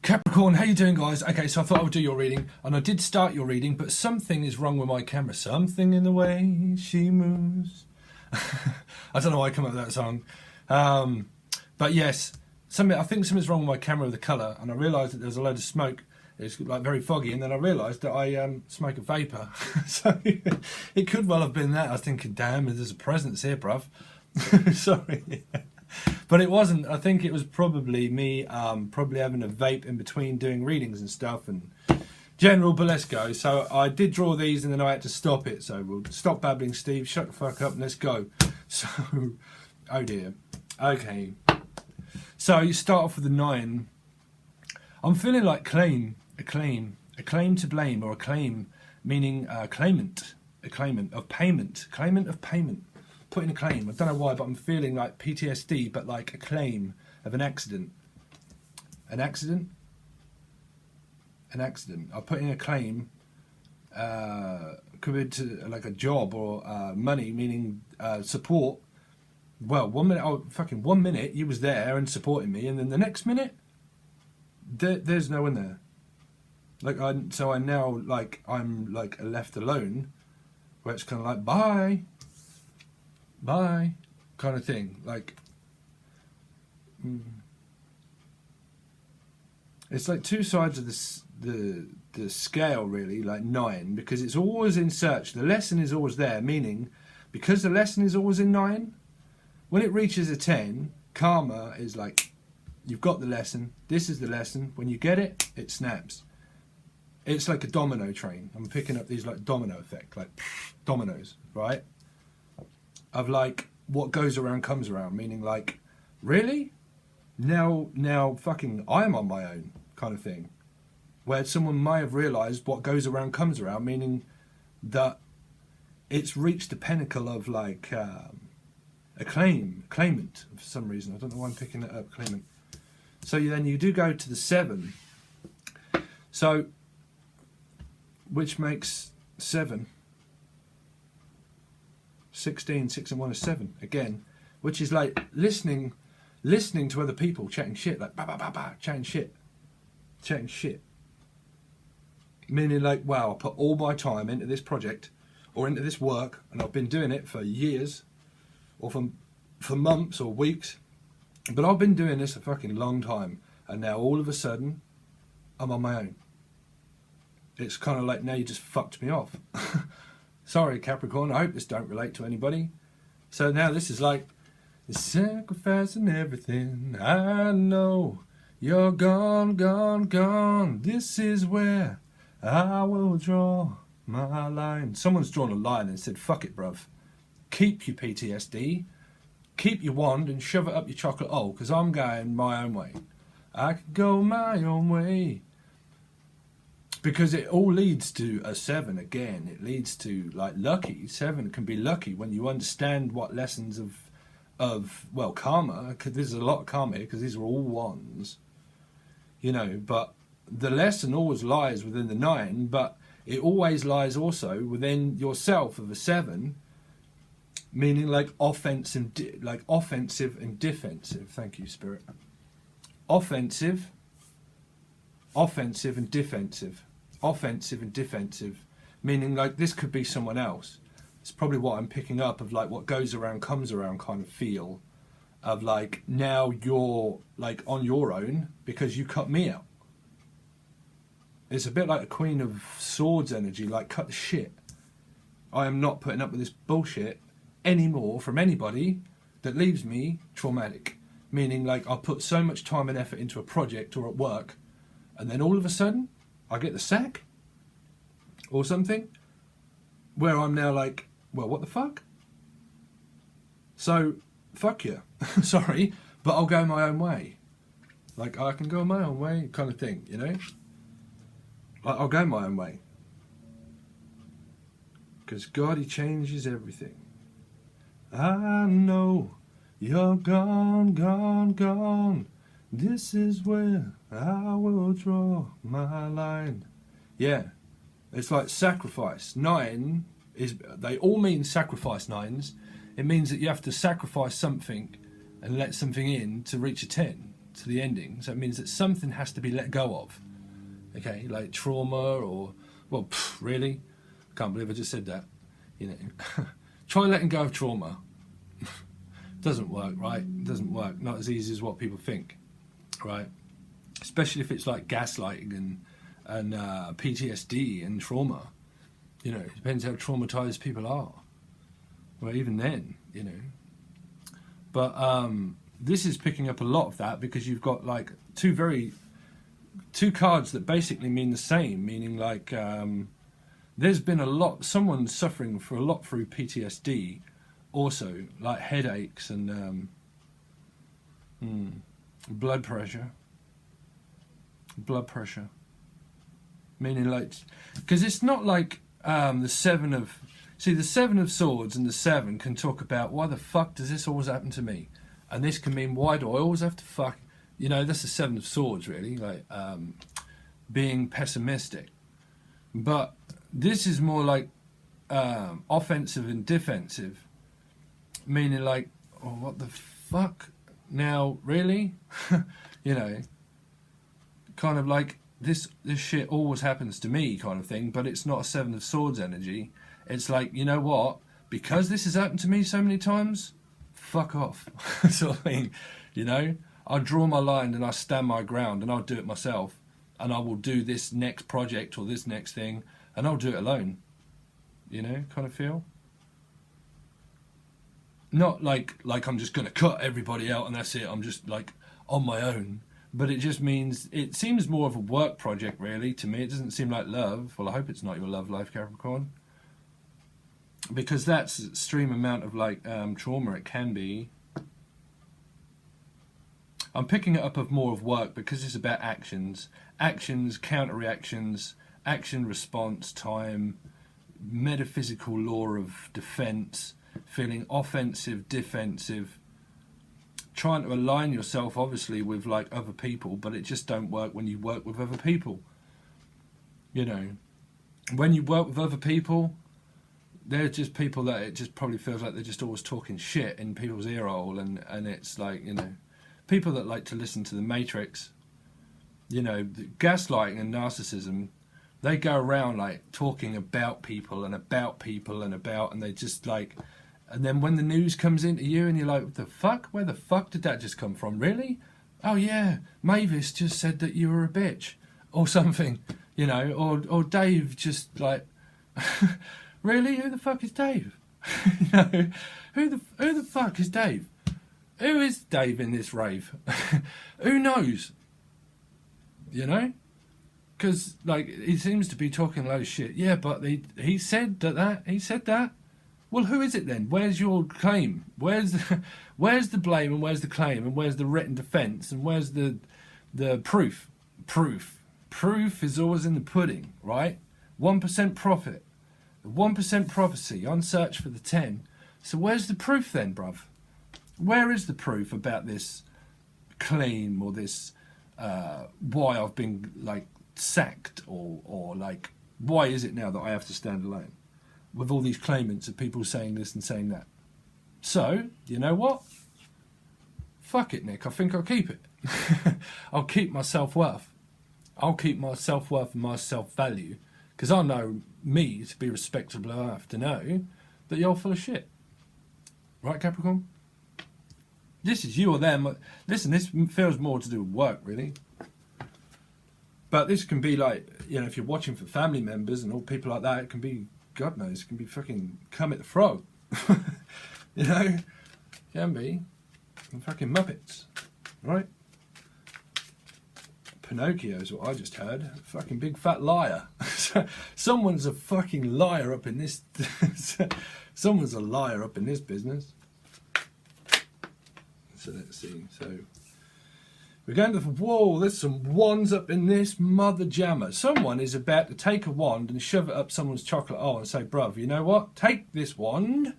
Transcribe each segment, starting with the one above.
Capricorn, how you doing, guys? Okay, so I thought I would do your reading, and I did start your reading, but something is wrong with my camera. Something in the way she moves. I don't know why I come up with that song. But yes, I think something's wrong with my camera with the colour, and I realised that there was a load of smoke. It's like very foggy, and then I realised that I smoke a vapour. So it could well have been that. I was thinking, damn, there's a presence here, bruv. Sorry. But it wasn't. I think it was probably me probably having a vape in between doing readings and stuff and general, but let's go. So I did draw these and then I had to stop it. So we'll stop babbling, Steve. Shut the fuck up and let's go. So, oh dear. Okay. So you start off with a 9. I'm feeling like a claim to blame, or a claim, meaning a claimant of payment. Putting a claim. I don't know why, but I'm feeling like PTSD, but like a claim of an accident. An accident? An accident. I'm putting a claim could to like a job or money, meaning support. Well, 1 minute, 1 minute you was there and supporting me, and then the next minute there's no one there. Like I'm left alone, where it's kind of like bye kind of thing. Like it's like two sides of the scale, really, like 9, because it's always in search. The lesson is always there, meaning because the lesson is always in 9, when it reaches a 10, karma is like, you've got the lesson, this is the lesson, when you get it, it snaps. It's like a domino train. I'm picking up these like domino effect, like dominoes, right? Of like, what goes around comes around, meaning like, really? Now fucking I am on my own kind of thing. Where someone may have realised what goes around comes around, meaning that it's reached the pinnacle of like a claimant for some reason. I don't know why I'm picking it up, claimant. So then you do go to the 7. So, which makes 7. 16, 6 and 1 is 7 again, which is like listening to other people chatting shit, like chatting shit, meaning like, wow, I put all my time into this project or into this work, and I've been doing it for years or for months or weeks, but I've been doing this a fucking long time, and now all of a sudden I'm on my own. It's kind of like, now you just fucked me off. Sorry, Capricorn, I hope this don't relate to anybody. So now this is like, sacrificing everything. I know you're gone, gone, gone. This is where I will draw my line. Someone's drawn a line and said, fuck it, bruv. Keep your PTSD, keep your wand and shove it up your chocolate hole, because I'm going my own way. I could go my own way. Because it all leads to a 7 again. It leads to like lucky. 7 can be lucky when you understand what lessons of well, karma, because there's a lot of karma here, because these are all 1s, you know, but the lesson always lies within the 9, but it always lies also within yourself of a 7, meaning like offensive and defensive. Thank you, Spirit. Offensive and defensive. Offensive and defensive, meaning like this could be someone else. It's probably what I'm picking up of like what goes around comes around kind of feel of like, now you're like on your own because you cut me out. It's a bit like a Queen of Swords energy, like cut the shit. I am not putting up with this bullshit anymore from anybody that leaves me traumatic, meaning like I put so much time and effort into a project or at work, and then all of a sudden I get the sack or something, where I'm now like, well, what the fuck? So, fuck you. Sorry, but I'll go my own way. Like, I can go my own way kind of thing, you know? I'll go my own way. Because God, He changes everything. I know you're gone, gone, gone. This is where I will draw my line. Yeah, it's like sacrifice. 9 is, they all mean sacrifice 9s. It means that you have to sacrifice something and let something in to reach a 10. to the ending. So it means that something has to be let go of. Okay, like trauma or, well, really? Can't believe I just said that. You know, try letting go of trauma. Doesn't work, right? Doesn't work. Not as easy as what people think, right? Especially if it's like gaslighting and PTSD and trauma. You know, it depends how traumatized people are. Well, even then, you know. But this is picking up a lot of that because you've got like two cards that basically mean the same, meaning like there's been a lot, someone's suffering for a lot through PTSD also, like headaches and blood pressure, meaning like, because it's not like the Seven of Swords and the Seven can talk about why the fuck does this always happen to me, and this can mean why do I always have to fuck, you know, that's the Seven of Swords really, like being pessimistic. But this is more like offensive and defensive, meaning like, oh, what the fuck now, really? You know, kind of like this shit always happens to me kind of thing, but it's not a Seven of Swords energy. It's like, you know what, because this has happened to me so many times, fuck off. Sort of thing, you know. I'll draw my line and I'll stand my ground and I'll do it myself, and I will do this next project or this next thing and I'll do it alone, you know, kind of feel. Not like I'm just going to cut everybody out and that's it, I'm just like on my own. But it just means, it seems more of a work project really to me. It doesn't seem like love. Well, I hope it's not your love life, Capricorn. Because that's extreme amount of like trauma it can be. I'm picking it up of more of work because it's about actions, counter-reactions, action response time, metaphysical law of defense, feeling offensive, defensive, trying to align yourself obviously with like other people, but it just don't work when you work with other people. You know, when you work with other people, they're just people that it just probably feels like they're just always talking shit in people's ear hole, and it's like, you know, people that like to listen to the Matrix, you know, the gaslighting and narcissism, they go around like talking about people and they just like, and then when the news comes into you and you're like, what the fuck? Where the fuck did that just come from? Really? Oh yeah, Mavis just said that you were a bitch or something, you know, or Dave just like, really? Who the fuck is Dave? You know, who the fuck is Dave? Who is Dave in this rave? Who knows? You know? Because like he seems to be talking a load of shit. Yeah, but he said that. He said that. Well, who is it then? Where's your claim? Where's the blame and where's the claim and where's the written defence and where's the proof? Proof is always in the pudding, right? 1% profit, 1% prophecy on search for the 10. So where's the proof then, bruv? Where is the proof about this claim or this why I've been like sacked or like why is it now that I have to stand alone with all these claimants of people saying this and saying that? So, you know what? Fuck it, Nick. I think I'll keep it. I'll keep my self-worth. I'll keep my self-worth and my self-value because I know me to be respectable enough to know that you're full of shit. Right, Capricorn? This is you or them. Listen, this feels more to do with work, really. But this can be like, you know, if you're watching for family members and all people like that, it can be, God knows, it can be fucking Kermit the Frog. You know? Can be. And fucking Muppets. Right? Pinocchio is what I just heard. Fucking big fat liar. Someone's a fucking liar up in this. Someone's a liar up in this business. So let's see. So we're going to, whoa, there's some wands up in this mother jammer. Someone is about to take a wand and shove it up someone's chocolate hole and say, bruv, you know what? Take this wand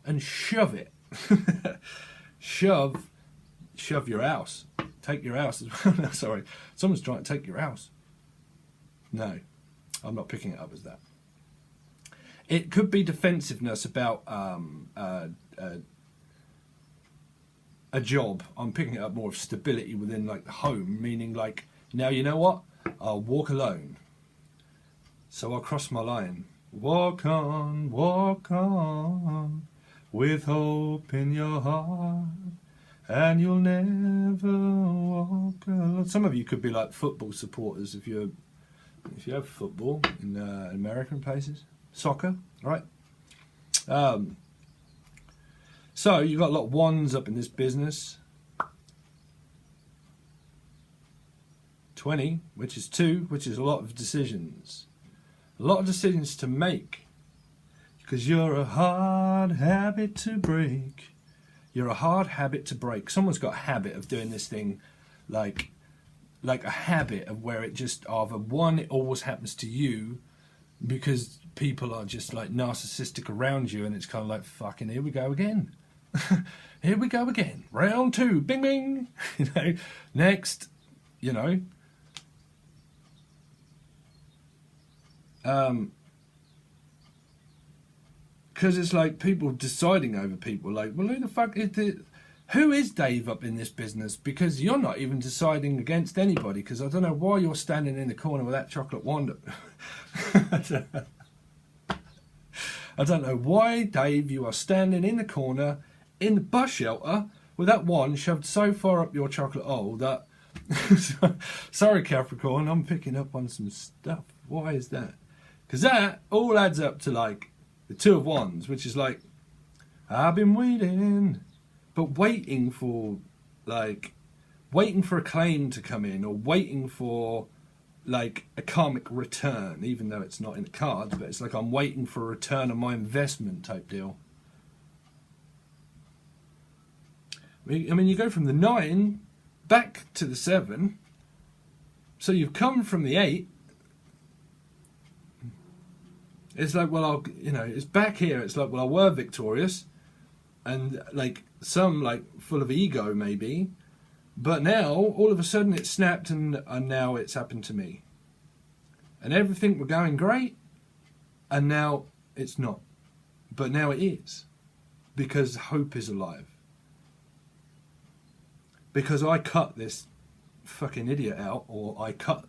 and shove it. Shove your house. Take your house as well. No, sorry. Someone's trying to take your house. No, I'm not picking it up as that. It could be defensiveness about a job. I'm picking it up more of stability within like the home, meaning like, now you know what? I'll walk alone. So I'll cross my line. Walk on, with hope in your heart, and you'll never walk alone. Some of you could be like football supporters if you have football in American places, soccer, right? So you've got a lot of ones up in this business. 20, which is 2, which is a lot of decisions. A lot of decisions to make. Because you're a hard habit to break. You're a hard habit to break. Someone's got a habit of doing this thing like a habit of where it just, either one, it always happens to you because people are just like narcissistic around you, and it's kind of like, fucking, here we go again. Here we go again. Round 2. Bing, bing. You know, next, you know. Because it's like people deciding over people. Like, well, who the fuck is it? Who is Dave up in this business? Because you're not even deciding against anybody. Because I don't know why you're standing in the corner with that chocolate wand. I don't know why, Dave, you are standing in the corner in the bus shelter with that wand shoved so far up your chocolate hole that... Sorry, Capricorn, I'm picking up on some stuff. Why is that? Because that all adds up to like the 2 of Wands, which is like, I've been waiting, but waiting for a claim to come in, or waiting for like a karmic return, even though it's not in the cards, but it's like I'm waiting for a return on my investment type deal. I mean, you go from the 9 back to the 7, so you've come from the 8. It's like, well, it's back here. It's like, well, I were victorious, and like some like full of ego maybe, but now all of a sudden it snapped, and now it's happened to me. And everything were going great, and now it's not. But now it is, because hope is alive. Because I cut this fucking idiot out, or I cut,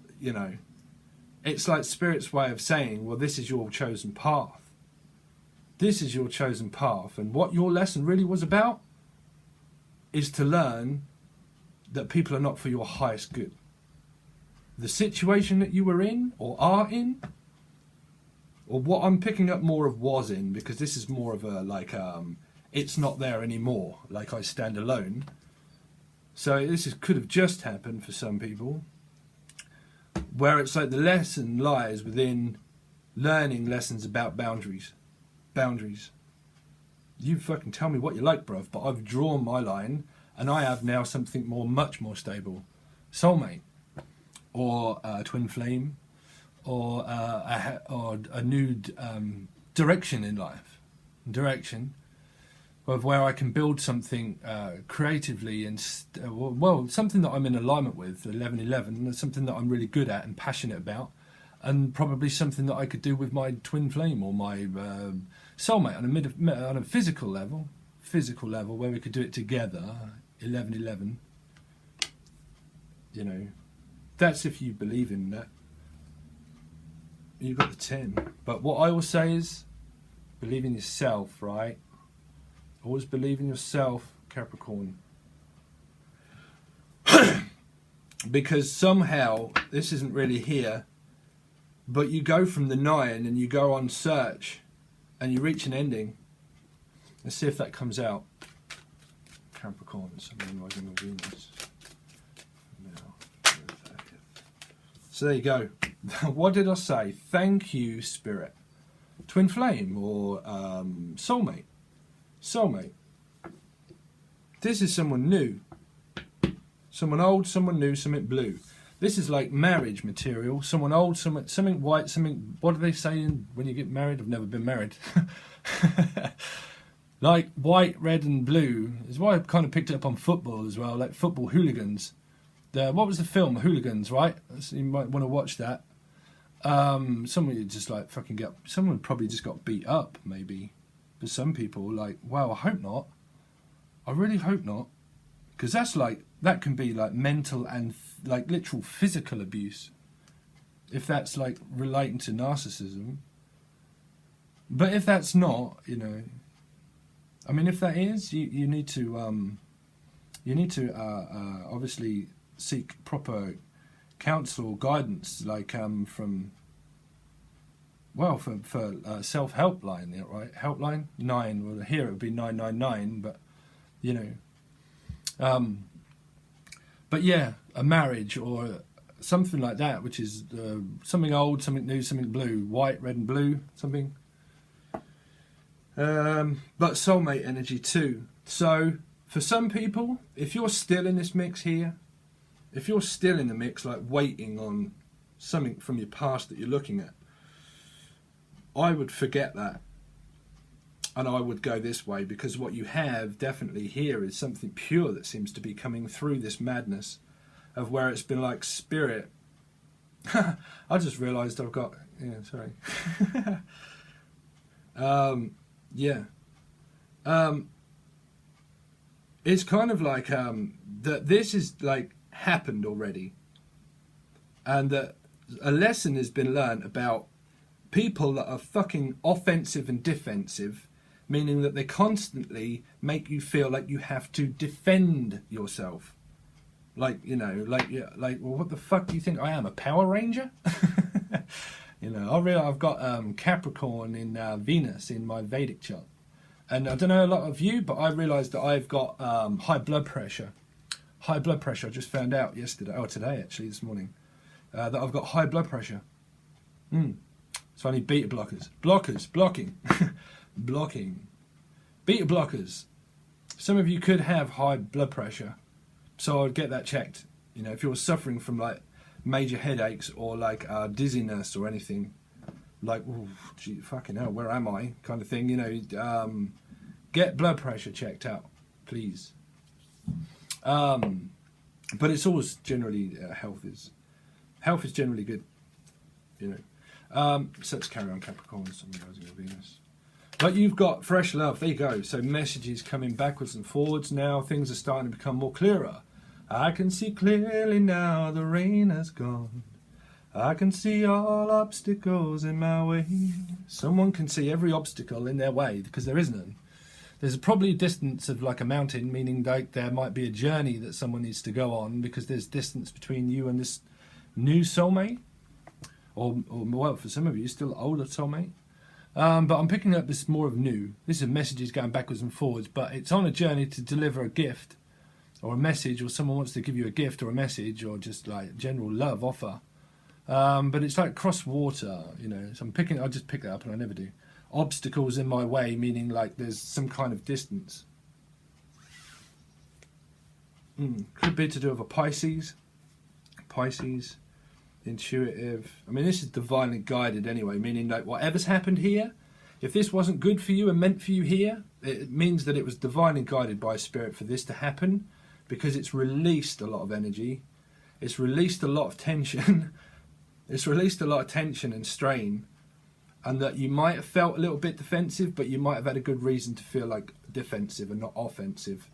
it's like Spirit's way of saying, well, this is your chosen path. This is your chosen path. And what your lesson really was about is to learn that people are not for your highest good. The situation that you were in, or are in, or what I'm picking up more of was in, because this is more of a, like, it's not there anymore, like I stand alone. So could have just happened for some people, where it's like the lesson lies within learning lessons about boundaries. Boundaries. You fucking tell me what you like, bruv, but I've drawn my line, and I have now something much more stable. Soulmate, or twin flame, or a new direction in life. Direction of where I can build something creatively, and something that I'm in alignment with, 1111, something that I'm really good at and passionate about, and probably something that I could do with my twin flame or my soulmate on a physical level, where we could do it together, 1111. That's if you believe in that. You've got the 10. But what I will say is, believe in yourself, right? Always believe in yourself, Capricorn. Because somehow, this isn't really here, but you go from the 9 and you go on search and you reach an ending. Let's see if that comes out. Capricorn, something like in Venus. So there you go. What did I say? Thank you, Spirit. Twin flame or soulmate. Soulmate. This is someone new. Someone old, someone new, something blue. This is like marriage material. Someone old, something white, something... What are they saying when you get married? I've never been married. Like white, red and blue. Is why I kind of picked it up on football as well. Like football hooligans. What was the film? Hooligans, right? So you might want to watch that. Someone just like fucking someone probably just got beat up, maybe. But some people, like, wow, I hope not. I really hope not. because that's like, that can be like mental and like literal physical abuse, if that's like relating to narcissism. But if that's not, you know, I mean, if that is, you need to obviously seek proper counsel or guidance, like from, well, for self-help line, yeah, right? Helpline 9. Well, here it would be 999, but you know, but yeah, a marriage or something like that, which is something old, something new, something blue, white, red, and blue, something. But soulmate energy too. So for some people, if you're still in this mix here, if you're still in the mix, like waiting on something from your past that you're looking at, I would forget that. And I would go this way, because what you have definitely here is something pure that seems to be coming through this madness of where it's been like spirit. I just realised I've got, yeah, sorry. Yeah. It's kind of like that this is like happened already, and that a lesson has been learnt about people that are fucking offensive and defensive, meaning that they constantly make you feel like you have to defend yourself. Like, you know, like, yeah, like, well, what the fuck do you think I am, a Power Ranger? You know, I realize I've got Capricorn in Venus in my Vedic chart. And I don't know a lot of you, but I realised that I've got high blood pressure. High blood pressure, I just found out yesterday, or today actually, this morning, that I've got high blood pressure. So I need beta blockers. Blocking. Blocking. Beta blockers. Some of you could have high blood pressure, so I'd get that checked. You know, if you're suffering from like major headaches or like dizziness or anything, like, oh, gee, fucking hell, where am I, kind of thing, you know, get blood pressure checked out, please. But it's always generally health is generally good, you know. So let's carry on, Capricorn, Sun rising of Venus. But you've got fresh love. There you go. So messages coming backwards and forwards now. Things are starting to become more clearer. I can see clearly now, the rain has gone. I can see all obstacles in my way. Someone can see every obstacle in their way, because there is none. There's probably a distance of like a mountain, meaning like there might be a journey that someone needs to go on, because there's distance between you and this new soulmate. Or well, for some of you, still older soulmate. But I'm picking up this more of new. This is messages going backwards and forwards, but it's on a journey to deliver a gift or a message, or someone wants to give you a gift or a message, or just like general love offer. But it's like cross water, you know. So I just pick that up, and I never do. Obstacles in my way, meaning like there's some kind of distance. Could be to do with a Pisces. Intuitive. I mean, this is divinely guided anyway, meaning like whatever's happened here, if this wasn't good for you and meant for you here, it means that it was divinely guided by spirit for this to happen, because it's released a lot of energy, it's released a lot of tension, it's released a lot of tension and strain, and that you might have felt a little bit defensive, but you might have had a good reason to feel like defensive and not offensive.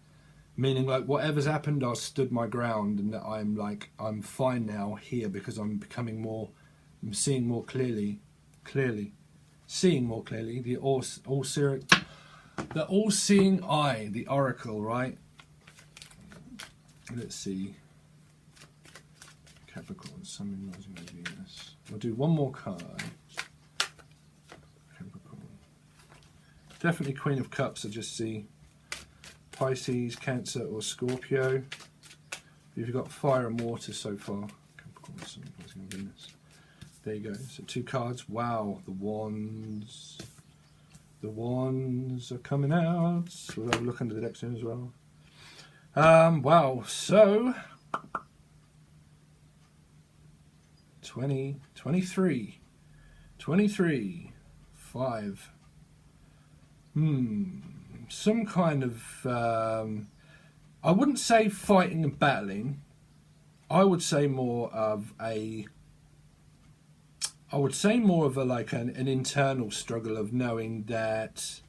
Meaning like whatever's happened, I stood my ground, and that I'm fine now here, because I'm seeing more clearly, seeing more clearly, the all-seeing eye, the oracle, right? Let's see. Capricorn, Sun, Moon, Rising, and Venus. We'll do one more card. Capricorn. Definitely Queen of Cups, I just see. Pisces, Cancer, or Scorpio. You've got fire and water so far. Capricorn, Sun, Rising, and Venus. There you go. So 2 cards. Wow, the wands. The wands are coming out. We'll have a look under the deck soon as well. Wow, so 23, 5. Some kind of, I wouldn't say fighting and battling. I would say more of a like an internal struggle of knowing that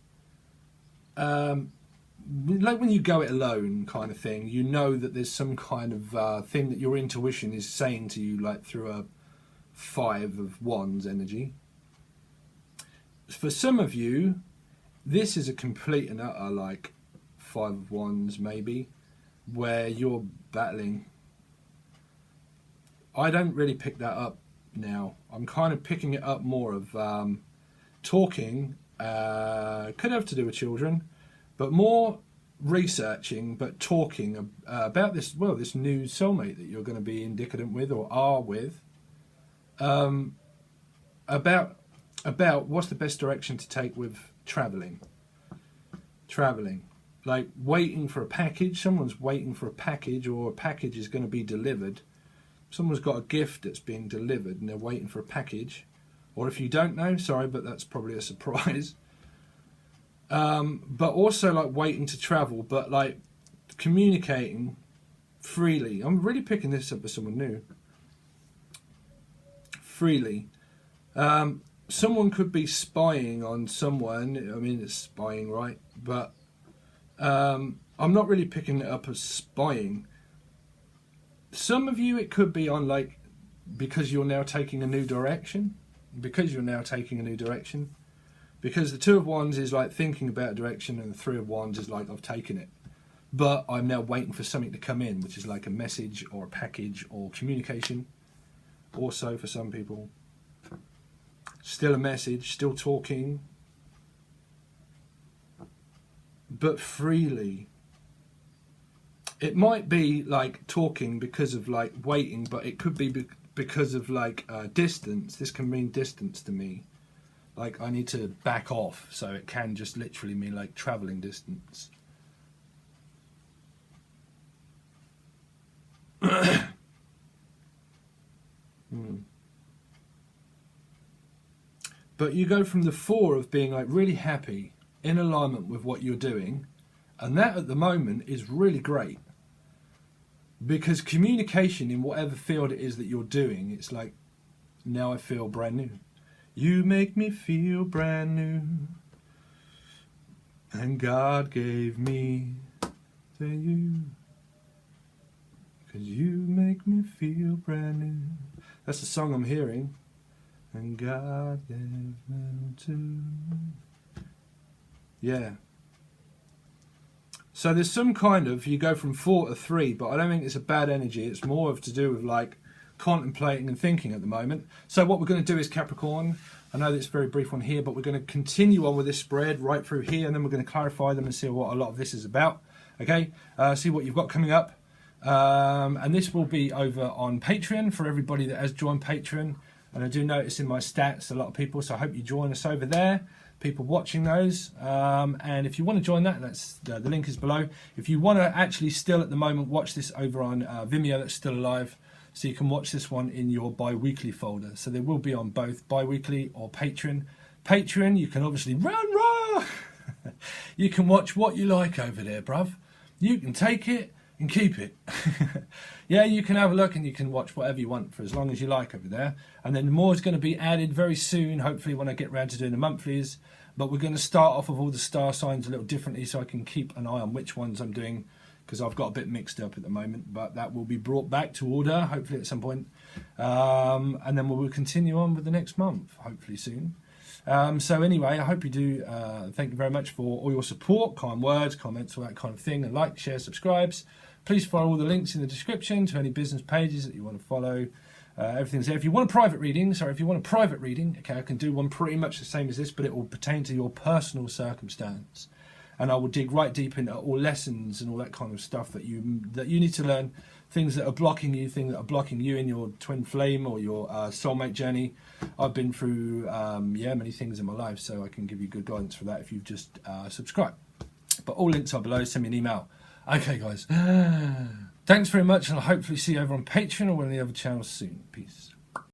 like when you go it alone kind of thing, you know that there's some kind of thing that your intuition is saying to you, like through a 5 of Wands energy. For some of you, this is a complete and utter like 5 of Wands maybe, where you're battling. I don't really pick that up now. I'm kind of picking it up more of talking, could have to do with children, but more researching, but talking about this, well, this new soulmate that you're going to be indicative with or are with, about what's the best direction to take with traveling, like waiting for a package. Someone's waiting for a package, or a package is going to be delivered. Someone's got a gift that's being delivered and they're waiting for a package. Or if you don't know, sorry, but that's probably a surprise. But also like waiting to travel, but like communicating freely. I'm really picking this up as someone new. Freely. Someone could be spying on someone. I mean, it's spying, right? But I'm not really picking it up as spying. Some of you, it could be on like, because you're now taking a new direction. Because the 2 of Wands is like thinking about a direction, and the 3 of Wands is like, I've taken it. But I'm now waiting for something to come in, which is like a message or a package or communication. Also for some people. Still a message, still talking. But freely. It might be like talking because of like waiting, but it could be because of like distance. This can mean distance to me. Like I need to back off, so it can just literally mean like traveling distance. But you go from the 4 of being like really happy, in alignment with what you're doing, and that at the moment is really great. Because communication in whatever field it is that you're doing, it's like, now I feel brand new. You make me feel brand new. And God gave me to you. Because you make me feel brand new. That's the song I'm hearing. And God gave me to you. Yeah. So there's some kind of, you go from 4 to 3, but I don't think it's a bad energy. It's more of to do with like contemplating and thinking at the moment. So what we're going to do is Capricorn. I know that it's a very brief one here, but we're going to continue on with this spread right through here, and then we're going to clarify them and see what a lot of this is about. Okay, see what you've got coming up. And this will be over on Patreon for everybody that has joined Patreon. And I do notice in my stats a lot of people, so I hope you join us over there. People watching those, and if you want to join that, that's the link is below. If you want to actually still at the moment watch this over on Vimeo, that's still alive, so you can watch this one in your bi-weekly folder. So they will be on both bi-weekly or Patreon. Patreon, you can obviously run. You can watch what you like over there, bruv. You can take it and keep it. Yeah, you can have a look and you can watch whatever you want for as long as you like over there. And then more is going to be added very soon, hopefully when I get around to doing the monthlies. But we're going to start off with all the star signs a little differently, so I can keep an eye on which ones I'm doing, because I've got a bit mixed up at the moment. But that will be brought back to order, hopefully at some point. And then we'll continue on with the next month, hopefully soon. So anyway, I hope you do. Thank you very much for all your support, kind words, comments, all that kind of thing. And like, share, subscribes. Please follow all the links in the description to any business pages that you want to follow. Everything's there. If you want a private reading, okay, I can do one pretty much the same as this, but it will pertain to your personal circumstance. And I will dig right deep into all lessons and all that kind of stuff that you need to learn, things that are blocking you, things that are blocking you in your twin flame or your soulmate journey. I've been through many things in my life, so I can give you good guidance for that if you've just subscribed. But all links are below. Send me an email. Okay, guys. Thanks very much, and I'll hopefully see you over on Patreon or one of the other channels soon. Peace.